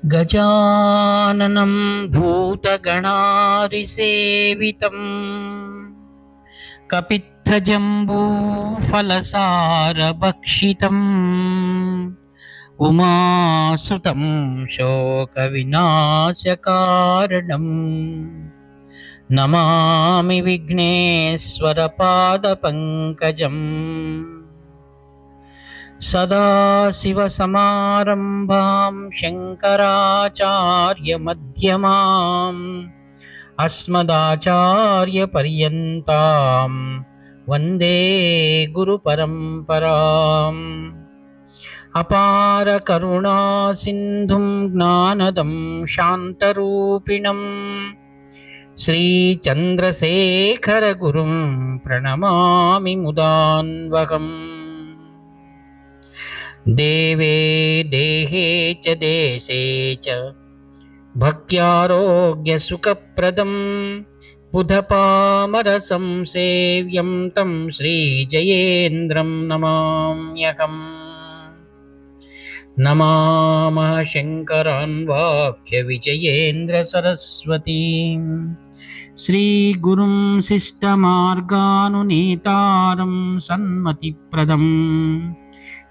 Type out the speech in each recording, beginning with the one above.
గజాననం భూతగణారిసేవితం కపిత్థజంబూఫలసారభక్షితం ఉమాసుతం శోకవినాశకారణం నమామి విఘ్నేశ్వరపాదపంకజం. సదాశివసమారంభాం శంకరాచార్యమధ్యమాం అస్మదాచార్యపర్యంతాం వందే గురుపరంపరాం. అపార కరుణా సింధుం జ్ఞానదం శాంతరూపిణం శ్రీచంద్రశేఖర గురుం ప్రణమామి ముదాన్వహం. దేవే దేహే చ దేశే చ భక్త్యారోగ్యసుఖప్రదం బుధపామరసం సేవ్యం తం శ్రీజయేంద్రం నమామ్యహం. నమామః శంకరాన్ వాక్యవిజయేంద్ర సరస్వతీం శ్రీగురుం శిష్టమార్గానునేతారం సన్మతిప్రదం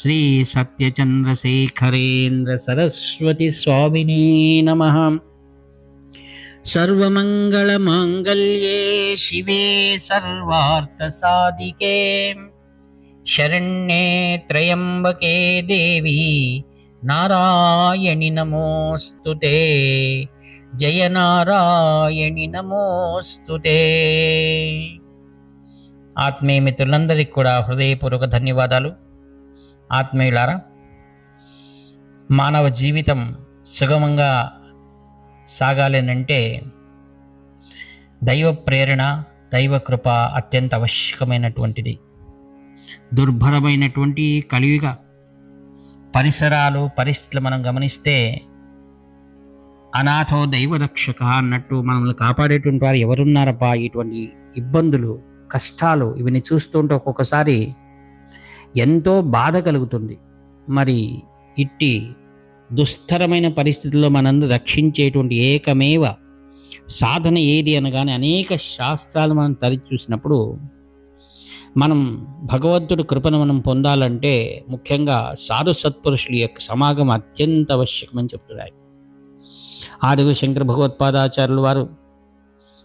శ్రీ సత్యచంద్రశేఖరేంద్ర సరస్వతి స్వామినే నమః. సర్వమంగళమాంగళ్యే శివే సర్వార్థసాధికే శరణ్యే త్రయంబకే దేవి నారాయణి నమోస్తుతే. జయ నారాయణి నమోస్తుతే. ఆత్మీయ మిత్రులందరికీ కూడా హృదయపూర్వక ధన్యవాదాలు. ఆత్మీయులారా, మానవ జీవితం సుగమంగా సాగాలనంటే దైవ ప్రేరణ, దైవ కృప అత్యంత ఆవశ్యకమైనటువంటిది. దుర్భరమైనటువంటి కలియుగ పరిసరాలు, పరిస్థితులు మనం గమనిస్తే అనాథో దైవరక్షక అన్నట్టు మనల్ని కాపాడేటువంటి వారు ఎవరున్నారబ్బా? ఇటువంటి ఇబ్బందులు, కష్టాలు ఇవన్నీ చూస్తుంటే ఒక్కొక్కసారి ఎంతో బాధ కలుగుతుంది. మరి ఇట్టి దుస్తరమైన పరిస్థితుల్లో మనందరూ రక్షించేటువంటి ఏకమేవ సాధన ఏది అనగానే అనేక శాస్త్రాలు మనం తరిచి చూసినప్పుడు మనం భగవంతుడి కృపను మనం పొందాలంటే ముఖ్యంగా సాధు సత్పురుషుల యొక్క సమాగం అత్యంత ఆవశ్యకమని చెప్తున్నారు. ఆదిగురు శంకర భగవత్పాదాచార్యులు వారు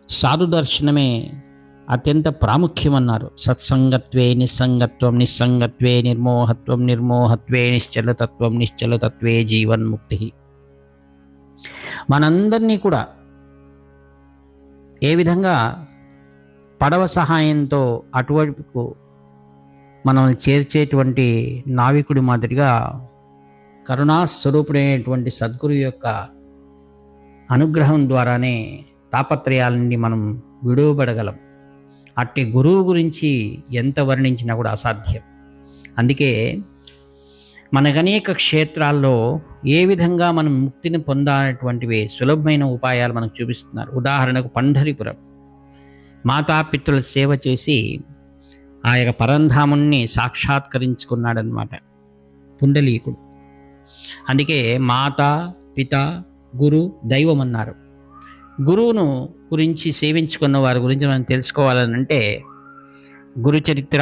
సాధు దర్శనమే అత్యంత ప్రాముఖ్యమన్నారు. సత్సంగత్వే నిస్సంగత్వం, నిస్సంగత్వే నిర్మోహత్వం, నిర్మోహత్వే నిశ్చలతత్వం, నిశ్చలతత్వే జీవన్ముక్తి. మనందరినీ కూడా ఏ విధంగా పడవ సహాయంతో అటువైపుకు మనల్ని చేర్చేటువంటి నావికుడి మాదిరిగా కరుణాస్వరూపుడైనటువంటి సద్గురు యొక్క అనుగ్రహం ద్వారానే తాపత్రయాల నుండి మనం విడువబడగలం. అట్టి గురువు గురించి ఎంత వర్ణించినా కూడా అసాధ్యం. అందుకే మనకనేక క్షేత్రాల్లో ఏ విధంగా మనం ముక్తిని పొందాలనేటువంటివి సులభమైన ఉపాయాలు మనకు చూపిస్తున్నారు. ఉదాహరణకు పంఢరిపురం మాతాపితృల సేవ చేసి ఆ యొక్క పరంధాముణ్ణి సాక్షాత్కరించుకున్నాడనమాట పుండలీకుడు. అందుకే మాత, పిత, గురు, దైవం అన్నారు. గురువును గురించి సేవించుకున్న వారి గురించి మనం తెలుసుకోవాలనంటే గురు చరిత్ర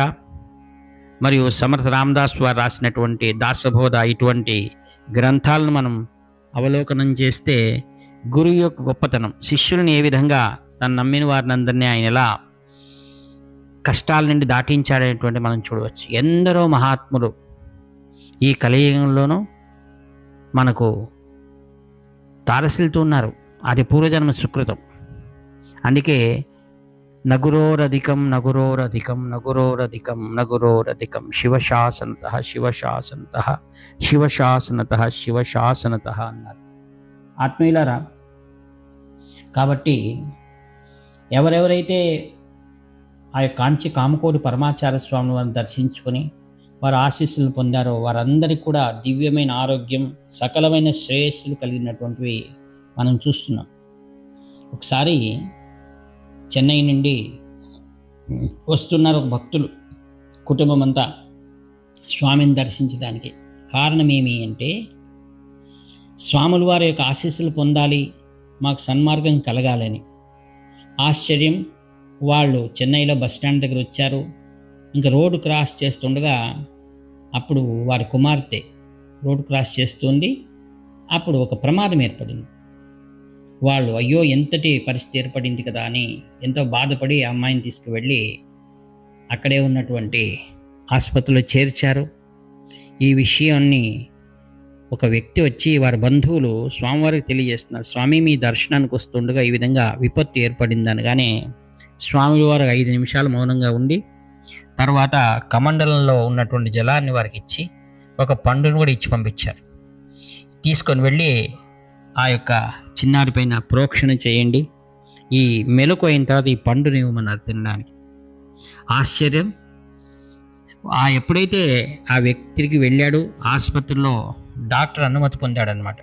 మరియు సమర్థ రామదాస్ వారు రాసినటువంటి దాసబోధ ఇటువంటి గ్రంథాలను మనం అవలోకనం చేస్తే గురువు యొక్క గొప్పతనం, శిష్యులను ఏ విధంగా తను నమ్మిన వారిని అందరినీ ఆయన ఎలా కష్టాల నుండి దాటించాడనేటువంటి మనం చూడవచ్చు. ఎందరో మహాత్ములు ఈ కలియుగంలోనూ మనకు తారసిల్తూ ఉన్నారు. అది పూర్వజన్మ సుకృతం. అందుకే నగురోరధికం నగురోరధికం నగురోరధికం నగురోరధికం శివశాసనత శివశాసనత శివశాసనత శివశాసనత అన్నారు. ఆత్మీయులారా, కాబట్టి ఎవరెవరైతే ఆ యొక్క కాంచి కామకోటి పరమాచార్య స్వామిని వారిని దర్శించుకొని వారు ఆశీస్సులు పొందారో వారందరికీ కూడా దివ్యమైన ఆరోగ్యం, సకలమైన శ్రేయస్సులు కలిగినటువంటివి మనం చూస్తున్నాం. ఒకసారి చెన్నై నుండి వస్తున్నారు ఒక భక్తులు, కుటుంబం అంతా స్వామిని దర్శించడానికి. కారణం ఏమి అంటే స్వాముల వారి యొక్క ఆశీస్సులు పొందాలి, మాకు సన్మార్గం కలగాలని. ఆశ్చర్యం, వాళ్ళు చెన్నైలో బస్టాండ్ దగ్గర వచ్చారు. ఇంకా రోడ్డు క్రాస్ చేస్తుండగా అప్పుడు వారి కుమార్తె రోడ్డు క్రాస్ చేస్తుంది. అప్పుడు ఒక ప్రమాదం ఏర్పడింది. వాళ్ళు అయ్యో ఎంతటి పరిస్థితి ఏర్పడింది కదా అని ఎంతో బాధపడి ఆ అమ్మాయిని తీసుకువెళ్ళి అక్కడే ఉన్నటువంటి ఆసుపత్రిలో చేర్చారు. ఈ విషయాన్ని ఒక వ్యక్తి వచ్చి వారి బంధువులు స్వామివారికి తెలియజేస్తున్నారు. స్వామి మీ దర్శనానికి వస్తుండగా ఈ విధంగా విపత్తు ఏర్పడింది అనగానే స్వామివారు 5 నిమిషాలు మౌనంగా ఉండి తర్వాత కమండలంలో ఉన్నటువంటి జలాన్ని వారికి ఇచ్చి ఒక పండును కూడా ఇచ్చి పంపించారు. తీసుకొని వెళ్ళి ఆ యొక్క చిన్నారి పైన ప్రోక్షణ చేయండి, ఈ మెలకు అయిన తర్వాత ఈ పండుని ఇవ్వమన్నారు తినడానికి. ఆశ్చర్యం, ఎప్పుడైతే ఆ వ్యక్తికి వెళ్ళాడు ఆసుపత్రిలో డాక్టర్ అనుమతి పొందాడనమాట.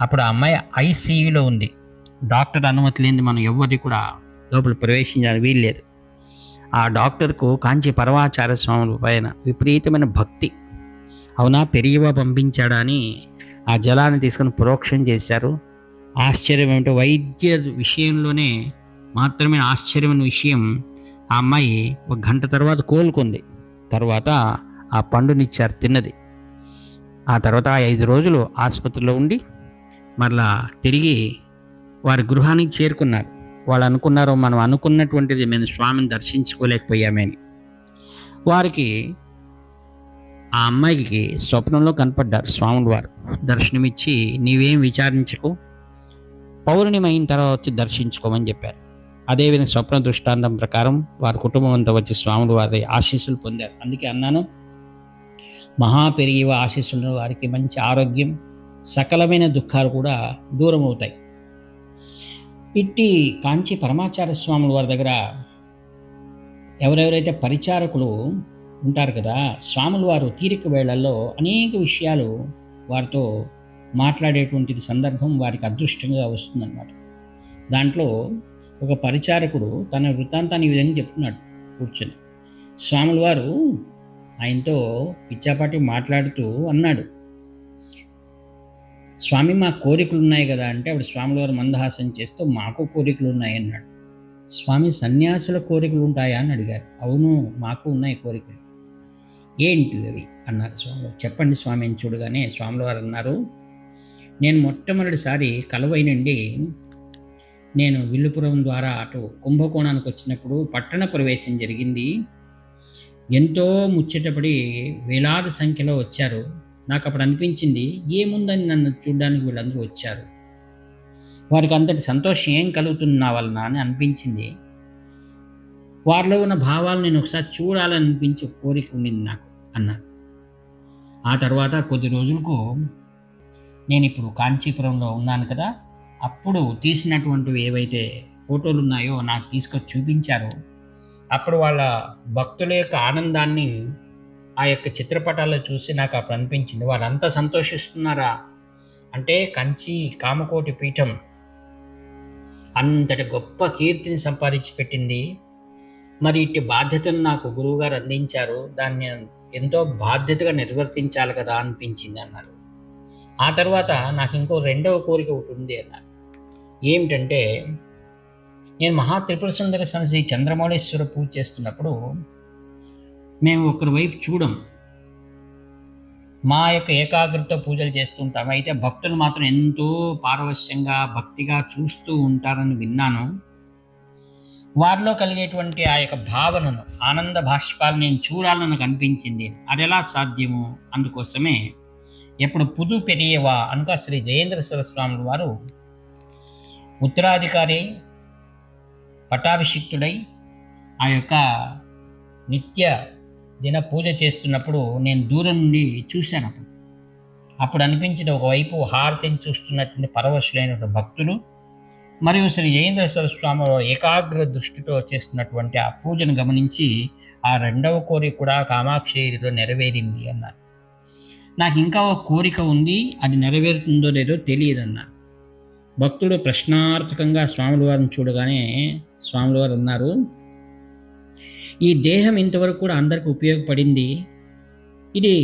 అప్పుడు ఆ అమ్మాయి ఐసీయూలో ఉంది. డాక్టర్ అనుమతి లేనిది మనం ఎవరిని కూడా లోపల ప్రవేశించాలని వీల్లేదు. ఆ డాక్టర్కు కాంచి పరమాచార్య స్వాముల పైన విపరీతమైన భక్తి. అవునా పెరియవ పంపించాడా అని ఆ జలాన్ని తీసుకొని ప్రోక్షణ చేశారు. ఆశ్చర్యం ఏమిటో వైద్య విషయంలోనే మాత్రమే ఆశ్చర్యమైన విషయం, ఆ అమ్మాయి 1 గంట తర్వాత కోలుకుంది. తర్వాత ఆ పండునిచ్చారు తిన్నది. ఆ తర్వాత 5 రోజులు ఆసుపత్రిలో ఉండి మరలా తిరిగి వారి గృహానికి చేరుకున్నారు. వాళ్ళు అనుకున్నారు మనం అనుకున్నటువంటిది మేము స్వామిని దర్శించుకోలేకపోయామని. వారికి ఆ అమ్మాయికి స్వప్నంలో కనపడ్డారు స్వాములు వారు. దర్శనమిచ్చి నీవేం విచారించకు, పౌర్ణమి అయిన తర్వాత వచ్చి దర్శించుకోమని చెప్పారు. అదేవిధంగా స్వప్న దృష్టాంతం ప్రకారం వారి కుటుంబం అంతా వచ్చి స్వాములు వారి ఆశీస్సులు పొందారు. అందుకే అన్నాను, మహాపెరిగివ ఆశీస్సులు వారికి మంచి ఆరోగ్యం, సకలమైన దుఃఖాలు కూడా దూరం అవుతాయి. ఇట్టి కాంచి పరమాచార్య స్వాముల వారి దగ్గర ఎవరెవరైతే పరిచారకులు ఉంటారు కదా, స్వాముల వారు తీరిక వేళల్లో అనేక విషయాలు వారితో మాట్లాడేటువంటిది సందర్భం వారికి అదృష్టంగా వస్తుందన్నమాట. దాంట్లో ఒక పరిచారకుడు తన వృత్తాంతాన్ని ఈ విధంగా చెప్తున్నాడు కూర్చొని. స్వాముల వారు ఆయనతో పిచ్చాపాటి మాట్లాడుతూ అన్నాడు, స్వామి మా కోరికలు ఉన్నాయి కదా అంటే, అప్పుడు స్వాముల వారు మందహాసం చేస్తూ మాకు కోరికలు ఉన్నాయి అన్నాడు. స్వామి సన్యాసుల కోరికలు ఉంటాయా అని అడిగారు. అవును మాకు ఉన్నాయి కోరికలు. ఏంటి అవి అన్నారు స్వామి. చెప్పండి స్వామి అని చూడగానే స్వాముల వారు అన్నారు, నేను మొట్టమొదటిసారి కలవై నుండి నేను విల్లుపురం ద్వారా అటు కుంభకోణానికి వచ్చినప్పుడు పట్టణ ప్రవేశం జరిగింది. ఎంతో ముచ్చటపడి వేలాది సంఖ్యలో వచ్చారు. నాకు అప్పుడు అనిపించింది ఏముందని నన్ను చూడడానికి వీళ్ళందరూ వచ్చారు, వారికి అంతటి సంతోషం ఏం కలుగుతుంది నా వలన అని అనిపించింది. వారిలో ఉన్న భావాలు నేను ఒకసారి చూడాలని అనిపించి కోరిక ఉండింది నాకు అన్నారు. ఆ తర్వాత కొద్ది రోజులకు నేను ఇప్పుడు కాంచీపురంలో ఉన్నాను కదా, అప్పుడు తీసినటువంటివి ఏవైతే ఫోటోలు ఉన్నాయో నాకు తీసుకొచ్చి చూపించారు. అప్పుడు వాళ్ళ భక్తుల యొక్క ఆనందాన్ని ఆ యొక్క చిత్రపటాల్లో చూసి నాకు అప్పుడు అనిపించింది, వాళ్ళంతా సంతోషిస్తున్నారా అంటే కంచి కామకోటి పీఠం అంతటి గొప్ప కీర్తిని సంపాదించి పెట్టింది. మరి ఇట్టి బాధ్యతను నాకు గురువుగారు అందించారు, దాన్ని ఎంతో బాధ్యతగా నిర్వర్తించాలి కదా అనిపించింది అన్నారు. ఆ తర్వాత నాకు ఇంకో 2వ కోరిక ఒకటి ఉంది అన్నారు. ఏమిటంటే, నేను మహా త్రిపుర సుందరి శ్రీ చంద్రమౌళేశ్వర పూజ చేస్తున్నప్పుడు మేము ఒకరి వైపు చూడం, మా యొక్క ఏకాగ్రతతో పూజలు చేస్తుంటాం. అయితే భక్తులు మాత్రం ఎంతో పారవశ్యంగా భక్తిగా చూస్తూ ఉంటారని విన్నాను. వారిలో కలిగేటువంటి ఆ యొక్క భావనను, ఆనంద భాష్పాలు నేను చూడాలని నాకు అనిపించింది. అది ఎలా సాధ్యము? అందుకోసమే ఎప్పుడు పుదు పెరియవా అనుక శ్రీ జయేంద్ర సరస్వాముల వారు ఉత్తరాధికారి పట్టాభిషిక్తుడై ఆ యొక్క నిత్య దిన పూజ చేస్తున్నప్పుడు నేను దూరం నుండి చూశాను. అప్పుడు అనిపించిన ఒకవైపు హారతిని చూస్తున్నటువంటి పరవశులైనటువంటి భక్తులు, మరియు శ్రీ జయేంద్ర సరస్వామి ఏకాగ్ర దృష్టితో చేస్తున్నటువంటి ఆ పూజను గమనించి ఆ 2వ కోరిక కూడా కామాక్షిలో నెరవేరింది అన్నారు. నాకు ఇంకా ఒక కోరిక ఉంది, అది నెరవేరుతుందో లేదో తెలియదు అన్నారు. భక్తుడు ప్రశ్నార్థకంగా స్వాముల వారిని చూడగానే స్వాముల వారు అన్నారు, ఈ దేహం ఇంతవరకు కూడా అందరికి ఉపయోగపడింది, ఇది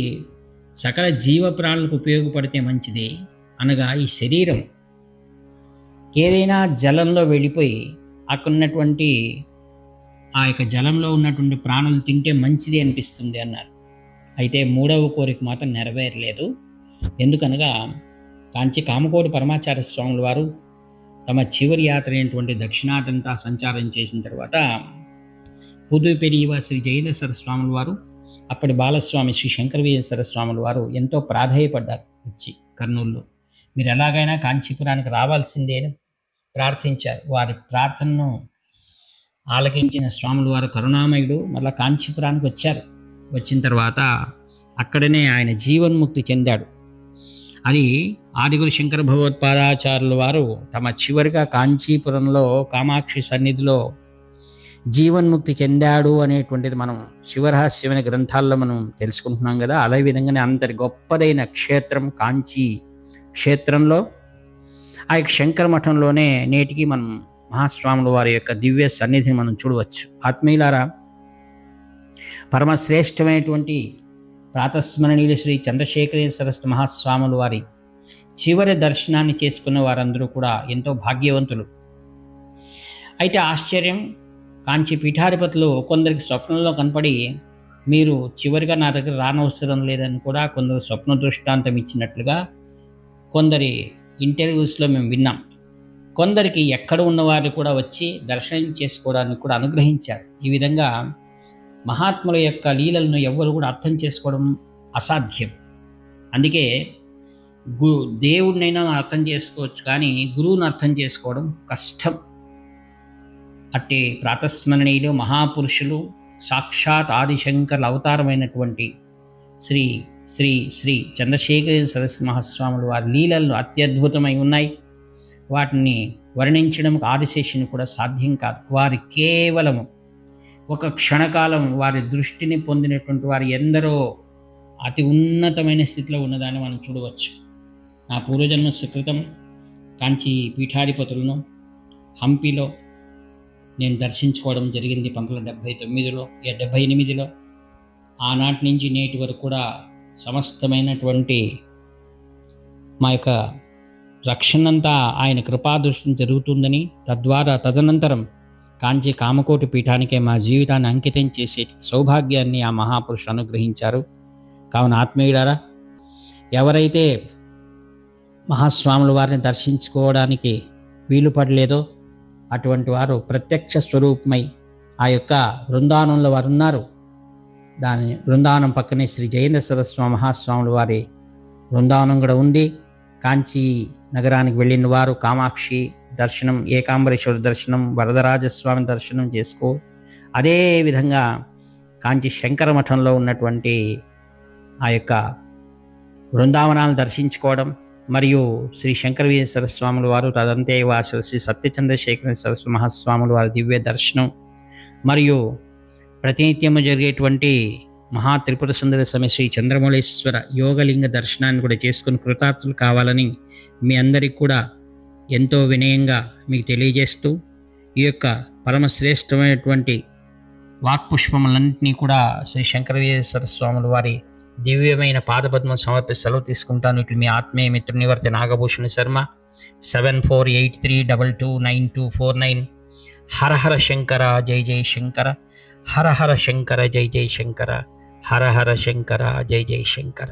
సకల జీవ ప్రాణులకు ఉపయోగపడితే మంచిది. అనగా ఈ శరీరం ఏదైనా జలంలో వెళ్ళిపోయి అక్కడున్నటువంటి ఆ యొక్క జలంలో ఉన్నటువంటి ప్రాణులు తింటే మంచిది అనిపిస్తుంది అన్నారు. అయితే మూడవ కోరిక మాత్రం నెరవేరలేదు. ఎందుకనగా కాంచి కామకోటి పరమాచార్య స్వాముల వారు తమ చివరి యాత్ర అయినటువంటి దక్షిణాదంతా సంచారం చేసిన తర్వాత పుదుపెరియవ శ్రీ జయేంద్ర స్వాముల వారు, అప్పటి బాలస్వామి శ్రీ శంకరవీరేశ్వర స్వాముల వారు ఎంతో ప్రాధేయపడ్డారు. వచ్చి కర్నూలులో మీరు ఎలాగైనా కాంచీపురానికి రావాల్సిందే అని ప్రార్థించారు. వారి ప్రార్థనను ఆలకించిన స్వాముల వారు కరుణామయుడు మళ్ళీ కాంచీపురానికి వచ్చారు. వచ్చిన తర్వాత అక్కడనే ఆయన జీవన్ముక్తి చెందాడు. అది ఆదిగురు శంకర భగవత్పాదాచార్యుల వారు తమ చివరిగా కాంచీపురంలో కామాక్షి సన్నిధిలో జీవన్ముక్తి చెందాడు అనేటువంటిది మనం శివరహస్యమైన గ్రంథాల్లో మనం తెలుసుకుంటున్నాం కదా. అదే విధంగానే అంతటి గొప్పదైన క్షేత్రం కాంచీ క్షేత్రంలో ఆ యొక్క శంకర మఠంలోనే నేటికి మనం మహాస్వాముల వారి యొక్క దివ్య సన్నిధిని మనం చూడవచ్చు. ఆత్మీయులారా, పరమశ్రేష్టమైనటువంటి ప్రాతస్మరణీయులు శ్రీ చంద్రశేఖరేశ్వర మహాస్వాముల వారి చివరి దర్శనాన్ని చేసుకున్న వారందరూ కూడా ఎంతో భాగ్యవంతులు. అయితే ఆశ్చర్యం, కాంచి పీఠాధిపతులు కొందరికి స్వప్నంలో కనపడి మీరు చివరిగా నా దగ్గర రానవసరం లేదని కూడా కొందరు స్వప్న దృష్టాంతం ఇచ్చినట్లుగా కొందరి ఇంటర్వ్యూస్లో మేము విన్నాం. కొందరికి ఎక్కడ ఉన్నవారు కూడా వచ్చి దర్శనం చేసుకోవడానికి కూడా అనుగ్రహించారు. ఈ విధంగా మహాత్ముల యొక్క లీలలను ఎవ్వరు కూడా అర్థం చేసుకోవడం అసాధ్యం. అందుకే దేవుడినైనా అర్థం చేసుకోవచ్చు, కానీ గురువుని అర్థం చేసుకోవడం కష్టం. అట్టి ప్రాతస్మరణీయులు మహాపురుషులు సాక్షాత్ ఆదిశంకర్ల అవతారమైనటువంటి శ్రీ శ్రీ శ్రీ చంద్రశేఖర సరస్వతి మహాస్వాములు వారి లీలలు అత్యద్భుతమై ఉన్నాయి. వాటిని వర్ణించడం ఆదిశేషుని కూడా సాధ్యం కాదు. వారి కేవలము ఒక క్షణకాలం వారి దృష్టిని పొందినటువంటి వారు ఎందరో అతి ఉన్నతమైన స్థితిలో ఉన్నదాన్ని మనం చూడవచ్చు. నా పూర్వజన్మ సుకృతం కాంచి పీఠాధిపతులను హంపీలో నేను దర్శించుకోవడం జరిగింది 1979లో 78లో. ఆనాటి నుంచి నేటి వరకు కూడా సమస్తమైనటువంటి మా యొక్క రక్షణంతా ఆయన కృపాదృష్టిని జరుగుతుందని, తదనంతరం కాంచి కామకోటి పీఠానికే మా జీవితాన్ని అంకితం చేసే సౌభాగ్యాన్ని ఆ మహాపురుషులు అనుగ్రహించారు. కావున ఆత్మీయులారా, ఎవరైతే మహాస్వాముల వారిని దర్శించుకోవడానికి వీలు పడలేదో అటువంటి వారు ప్రత్యక్ష స్వరూపమై ఆ యొక్క బృందావనంలో వారు ఉన్నారు. దాని బృందావనం పక్కనే శ్రీ జయేంద్ర సరస్వామి మహాస్వాముల వారి బృందావనం కూడా ఉంది. కాంచీ నగరానికి వెళ్ళిన వారు కామాక్షి దర్శనం, ఏకాంబరేశ్వర దర్శనం, వరదరాజస్వామి దర్శనం చేసుకో. అదేవిధంగా కాంచి శంకర మఠంలో ఉన్నటువంటి ఆ యొక్క బృందావనాలను దర్శించుకోవడం, మరియు శ్రీ శంకరవీరేశ్వర స్వాముల వారు తదంతే వాసు శ్రీ సత్యచంద్రశేఖర సరస్వతి మహాస్వాముల వారి దివ్య దర్శనం, మరియు ప్రతినిత్యము జరిగేటువంటి మహా త్రిపుర సుందర స్వామి శ్రీ చంద్రమౌళేశ్వర యోగలింగ దర్శనాన్ని కూడా చేసుకుని కృతార్థులు కావాలని మీ అందరికీ కూడా ఎంతో వినయంగా మీకు తెలియజేస్తూ ఈ యొక్క పరమశ్రేష్టమైనటువంటి వాక్పుష్పములన్నింటినీ కూడా శ్రీ శంకరవీరేశ్వర స్వాముల వారి దివ్యమైన పాదపద్మం సమర్పిస్తూ సెలవు తీసుకుంటాను. ఇట్లు మీ ఆత్మీయ మిత్రునివర్తి నాగభూషణ శర్మ. 7483229249. హర హర శంకర జై జై శంకర, హర హర శంకర జై జై శంకర, హర హర శంకర జై జై శంకర.